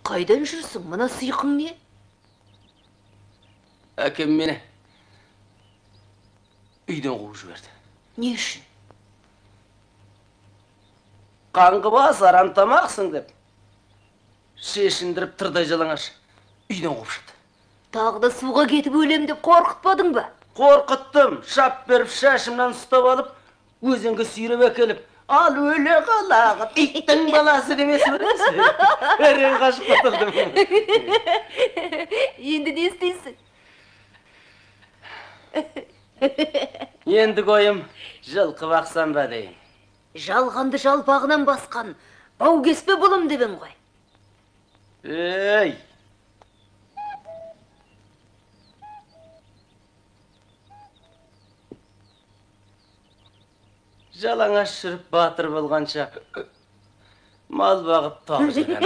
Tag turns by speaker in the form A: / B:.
A: Qaydan жүрсің, мына сыйқың не?
B: Әкем мені үйден қуып жіберді.
A: Не үшін?
B: Қаңғы бас арам тамақсың деп шешіндіріп тырдай жалаңаш үйден қуып шықты.
A: Тағы да суға кетіп өлем деп қорқытпадың ба?
B: Қорқыттым, шап беріп шашымнан ұстап алып, өзенге сүйреп әкеліп, ал өле қалағып, иттің баласы демесі білесің. Әрең қашып құтылдым.
A: Енді не істейсің?
B: Енді қойым жылқы бақсам ба дейін.
A: Жалғанды жалпағынан басқан бау кеспе болым дебен ғой.
B: Ей! Жалаңаш жүріп батыр болғанша мал бағып тау жүрген